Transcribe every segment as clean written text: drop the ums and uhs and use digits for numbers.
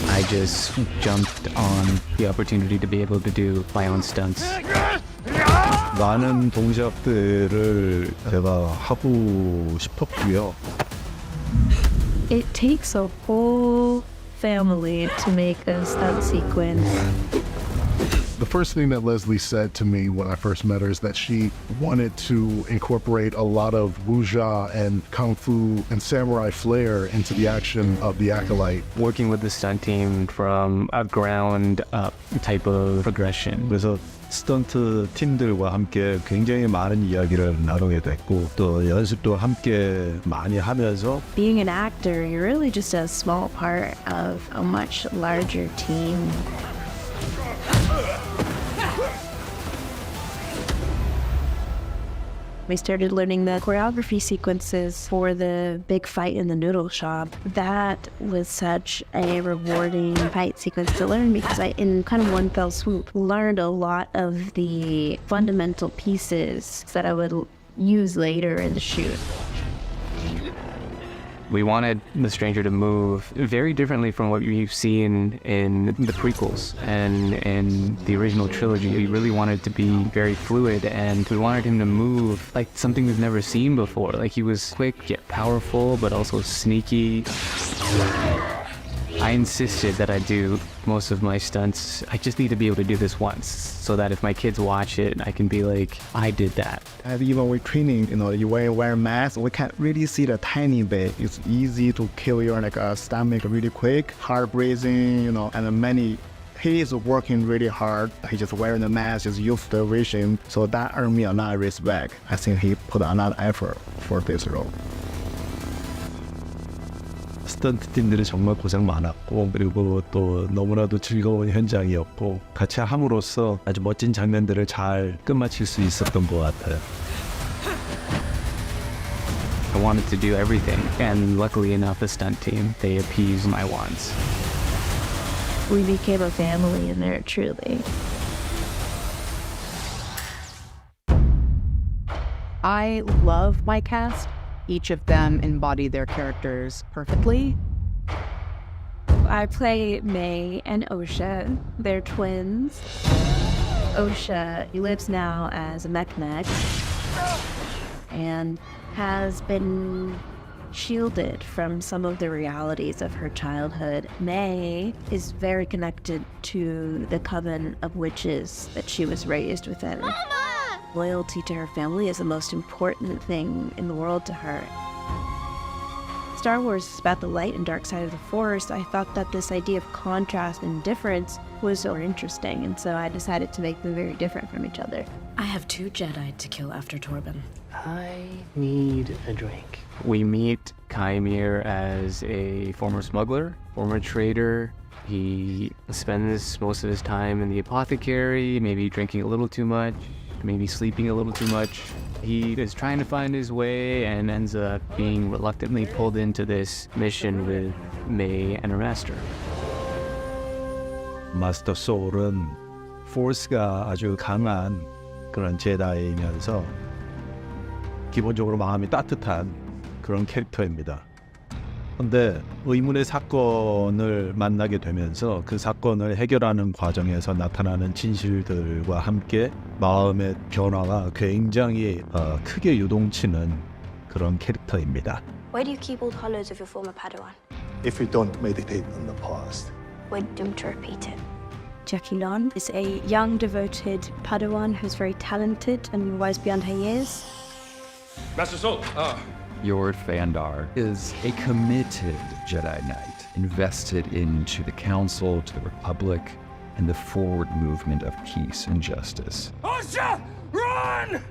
I just jumped on the opportunity to be able to do my own stunts. 많은 동작들을 제가 하고 싶었고요. It takes a whole family to make a stunt sequence. The first thing that Leslye said to me when I first met her is that she wanted to incorporate a lot of wuxia and kung fu and samurai flair into the action of the Acolyte. Working with the stunt team from a ground up type of progression. 그래서 스턴트 팀들과 함께 굉장히 많은 이야기를 나누게 됐고 또 연습도 함께 많이 하면서 Being an actor, you're really just a small part of a much larger team. We started learning the choreography sequences for the big fight in the noodle shop. That was such a rewarding fight sequence to learn because I, in kind of one fell swoop, learned a lot of the fundamental pieces that I would use later in the shoot. We wanted the stranger to move very differently from what you've seen in the prequels and in the original trilogy. We really wanted it to be very fluid, and we wanted him to move like something we've never seen before. Like he was quick yet powerful, but also sneaky. I insisted that I do most of my stunts. I just need to be able to do this once so that if my kids watch it, I can be like, I did that. And even with training, you wear a mask, we can really see the tiny bit. It's easy to kill your stomach really quick, hard breathing, and many. He is working really hard. He just wearing the mask, just use the vision. So that earned me a lot of respect. I think he put a lot of effort for this role. 스턴트 팀들이 정말 고생 많았고 그리고 또 너무나도 즐거운 현장이었고 같이 함으로써 아주 멋진 장면들을 잘 끝마칠 수 있었던 것 같아요. I wanted to do everything, and luckily enough, the stunt team, they appeased my wants. We became a family in there, truly. I love my cast. Each of them embody their characters perfectly. I play May and Osha. They're twins. Osha lives now as a mech and has been shielded from some of the realities of her childhood. May is very connected to the coven of witches that she was raised within. Mama! Loyalty to her family is the most important thing in the world to her. Star Wars is about the light and dark side of the Force. I thought that this idea of contrast and difference was so interesting, and so I decided to make them very different from each other. I have 2 Jedi to kill after Torben. I need a drink. We meet Kaimir as a former smuggler, former trader. He spends most of his time in the apothecary, maybe drinking a little too much, maybe sleeping a little too much. He is trying to find his way and ends up being reluctantly pulled into this mission with May and her master. 마스터 소울은 포스가 아주 강한 그런 제다이면서 기본적으로 마음이 따뜻한 그런 캐릭터입니다. 그런데 의문의 사건을 만나게 되면서 그 사건을 해결하는 과정에서 나타나는 진실들과 함께 마음의 변화가 굉장히 크게 유동치는 그런 캐릭터입니다. Why do you keep old hollows of your former Padawan? If we don't meditate on the past, We're doomed to repeat it. Jackie Lon is a young, devoted Padawan who's very talented and wise beyond her years. Master Soul, Jord Vandar is a committed Jedi Knight, invested into the Council, to the Republic, and the forward movement of peace and justice. Osha, run!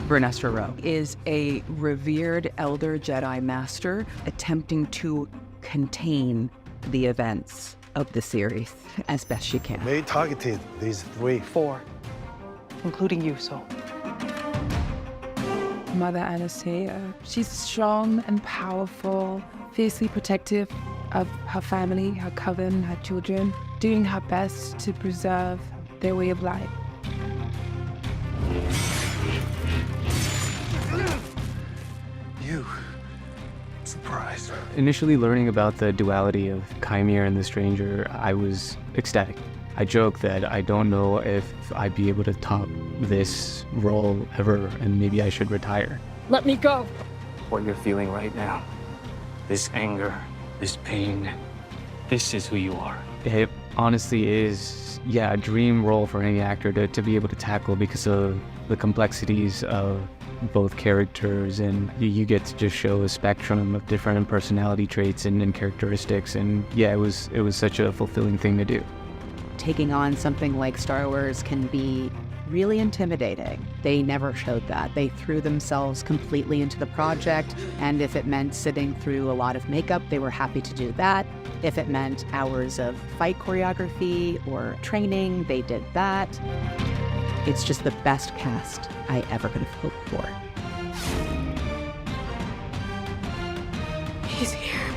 Vernestra Rowe is a revered elder Jedi Master attempting to contain the events of the series as best she can. May targeted these 3. 4, including you, Soul. Mother Anastasia. She's strong and powerful, fiercely protective of her family, her coven, her children, doing her best to preserve their way of life. You surprise. Initially learning about the duality of Chimere and the Stranger, I was ecstatic. I joke that I don't know if I'd be able to top this role ever, and maybe I should retire. Let me go! What you're feeling right now, this anger, this pain, this is who you are. It honestly is, a dream role for any actor to be able to tackle because of the complexities of both characters, and you get to just show a spectrum of different personality traits and characteristics, and it was such a fulfilling thing to do. Taking on something like Star Wars can be really intimidating. They never showed that. They threw themselves completely into the project, and if it meant sitting through a lot of makeup, they were happy to do that. If it meant hours of fight choreography or training, they did that. It's just the best cast I ever could have hoped for. He's here.